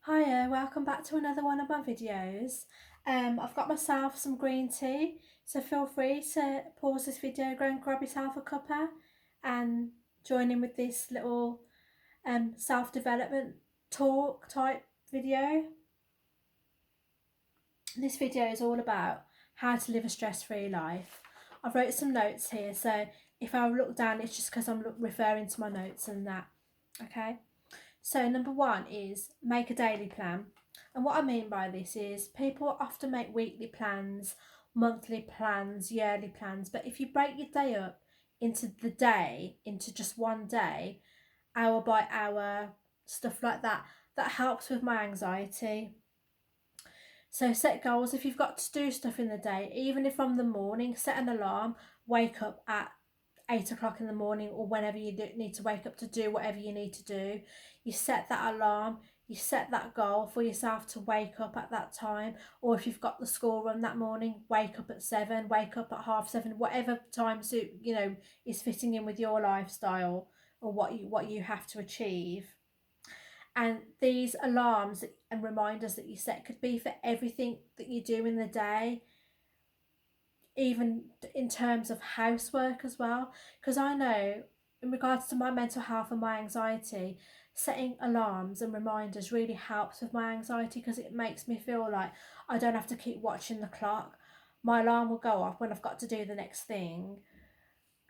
Hiya, welcome back to another one of my videos. I've got myself some green tea, so feel free to pause this video, go and grab yourself a cuppa and join in with this little self-development talk type video. This video is all about how to live a stress-free life. I've wrote some notes here, so if I look down it's just because I'm referring to my notes and that, okay? So number one is make a daily plan. And what I mean by this is people often make weekly plans, monthly plans, yearly plans. But if you break your day up into just one day, hour by hour, stuff like that, that helps with my anxiety. So set goals. If you've got to do stuff in the day, even if from the morning, set an alarm, wake up at 8 o'clock in the morning or whenever you need to wake up to do whatever you need to do. You set that alarm, you set that goal for yourself to wake up at that time. Or if you've got the school run that morning, wake up at 7, wake up at 7:30, whatever time suit is fitting in with your lifestyle or what you have to achieve. And these alarms and reminders that you set could be for everything that you do in the day, even in terms of housework as well. Because I know in regards to my mental health and my anxiety, setting alarms and reminders really helps with my anxiety because it makes me feel like I don't have to keep watching the clock. My alarm will go off when I've got to do the next thing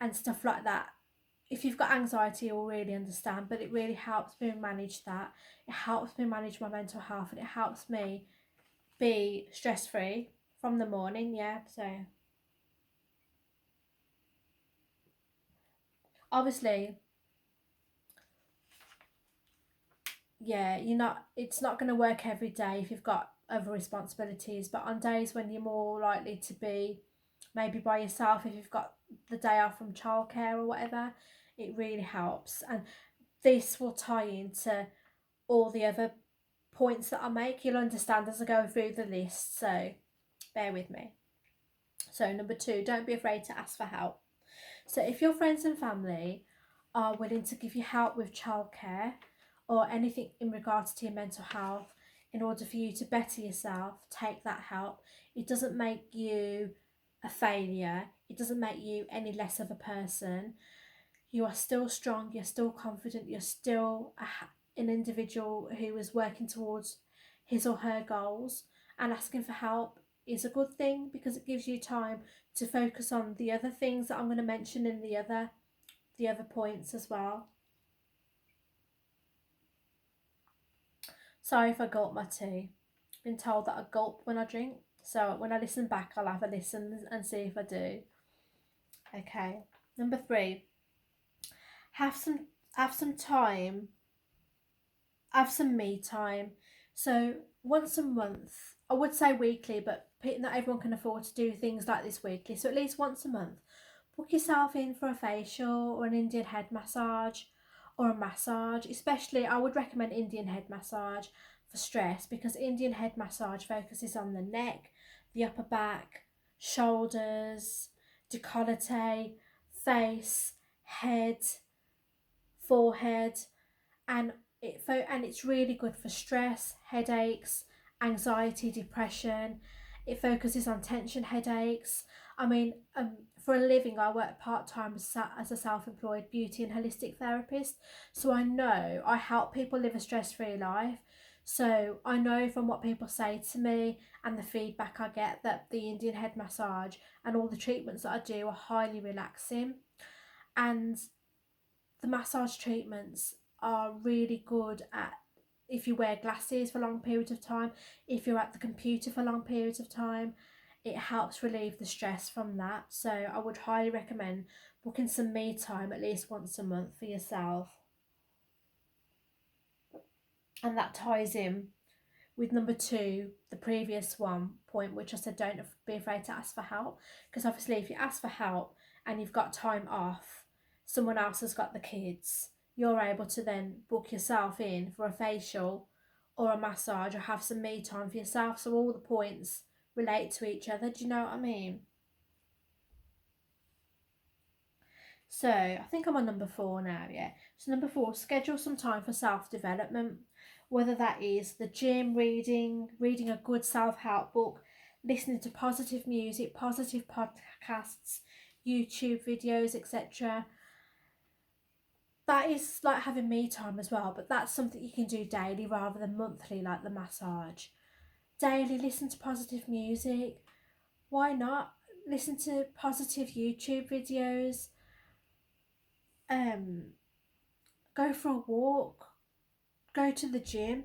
and stuff like that. If you've got anxiety, you'll really understand, but it really helps me manage that. It helps me manage my mental health and it helps me be stress free from the morning. Yeah, so obviously, yeah, it's not going to work every day if you've got other responsibilities, but on days when you're more likely to be maybe by yourself, if you've got the day off from childcare or whatever, it really helps. And this will tie into all the other points that I make. You'll understand as I go through the list, so bear with me. So number 2, don't be afraid to ask for help. So if your friends and family are willing to give you help with childcare or anything in regards to your mental health in order for you to better yourself, take that help. It doesn't make you a failure. It doesn't make you any less of a person. You are still strong, you're still confident, you're still an individual who is working towards his or her goals, and asking for help is a good thing because it gives you time to focus on the other things that I'm going to mention in the other points as well. Sorry if I gulp my tea. I've been told that I gulp when I drink, so when I listen back I'll have a listen and see if I do. Okay, number 3, have some time, have some me time. So once a month, I would say weekly, but not everyone can afford to do things like this weekly, so at least once a month, book yourself in for a facial or an Indian head massage or a massage. Especially I would recommend Indian head massage for stress because Indian head massage focuses on the neck, the upper back, shoulders, décolleté, face, head, forehead, and it's really good for stress, headaches, anxiety, depression. It focuses on tension headaches. I mean, for a living, I work part-time as a self-employed beauty and holistic therapist. So I know I help people live a stress-free life. So I know from what people say to me and the feedback I get that the Indian head massage and all the treatments that I do are highly relaxing. And the massage treatments are really good at if you wear glasses for long periods of time, if you're at the computer for long periods of time, it helps relieve the stress from that. So I would highly recommend booking some me time at least once a month for yourself. And that ties in with number 2, the previous point, which I said don't be afraid to ask for help, because obviously if you ask for help and you've got time off, someone else has got the kids, you're able to then book yourself in for a facial or a massage or have some me time for yourself, so all the points relate to each other. Do you know what I mean? So I think I'm on number 4 now, yeah. So number 4, schedule some time for self-development, whether that is the gym, reading a good self-help book, listening to positive music, positive podcasts, YouTube videos, etc. That is like having me time as well, but that's something you can do daily rather than monthly like the massage. Daily listen to positive music. Why not? Listen to positive YouTube videos. Um, Go for a walk. Go to the gym.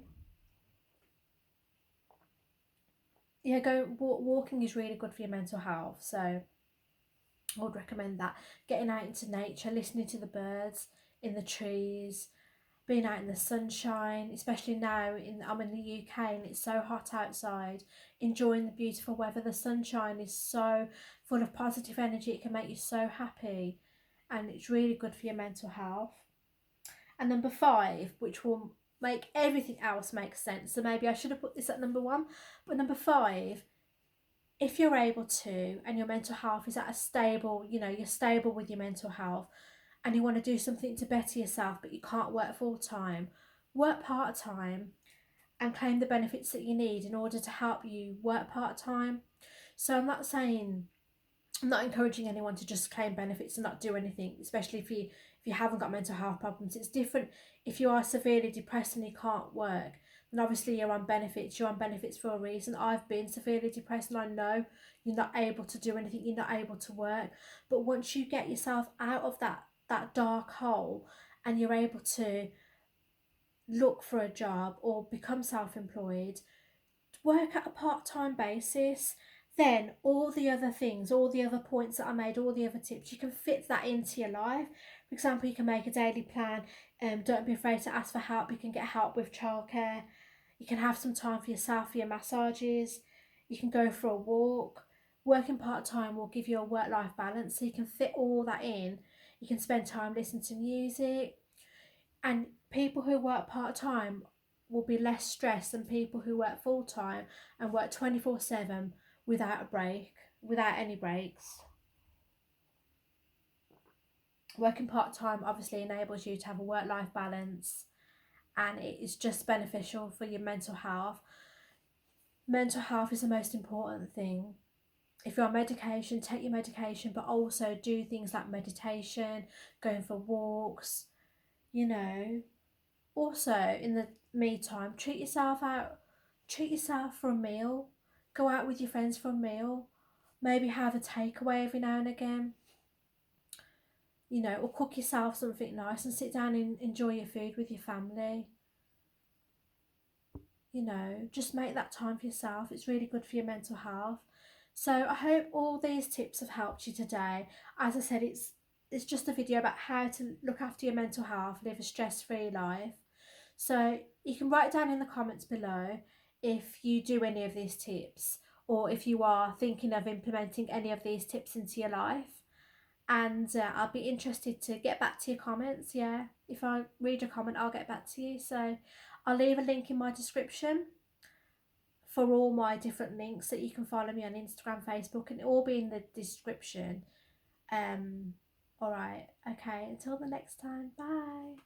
Yeah, walking is really good for your mental health. So I would recommend that. Getting out into nature, listening to the birds in the trees, being out in the sunshine, especially now I'm in the UK and it's so hot outside, enjoying the beautiful weather. The sunshine is so full of positive energy, it can make you so happy, and it's really good for your mental health. And number 5, which will make everything else make sense, so maybe I should have put this at number 1, but number 5, if you're able to and your mental health is at a stable, you're stable with your mental health, and you want to do something to better yourself but you can't work full time, work part time and claim the benefits that you need in order to help you work part time. So I'm not encouraging anyone to just claim benefits and not do anything, especially if you haven't got mental health problems. It's different if you are severely depressed and you can't work. Then obviously you're on benefits. You're on benefits for a reason. I've been severely depressed and I know you're not able to do anything. You're not able to work. But once you get yourself out of that dark hole and you're able to look for a job or become self-employed, work at a part-time basis, then all the other things, all the other points that I made, all the other tips, you can fit that into your life. For example, you can make a daily plan. Don't be afraid to ask for help. You can get help with childcare. You can have some time for yourself, for your massages. You can go for a walk. Working part-time will give you a work-life balance, so you can fit all that in. You can spend time listening to music. And people who work part-time will be less stressed than people who work full-time and work 24/7 without a break, without any breaks. Working part-time obviously enables you to have a work-life balance, and it is just beneficial for your mental health. Mental health is the most important thing. If you're on medication, take your medication, but also do things like meditation, going for walks, you know. Also, in the meantime, treat yourself for a meal. Go out with your friends for a meal. Maybe have a takeaway every now and again. Or cook yourself something nice and sit down and enjoy your food with your family. Just make that time for yourself. It's really good for your mental health. So I hope all these tips have helped you today. As I said, it's just a video about how to look after your mental health, live a stress-free life. So you can write down in the comments below if you do any of these tips or if you are thinking of implementing any of these tips into your life. And I'll be interested to get back to your comments. Yeah, if I read your comment, I'll get back to you. So I'll leave a link in my description for all my different links that you can follow me on Instagram, Facebook, and it will all be in the description. Alright, okay, until the next time, bye.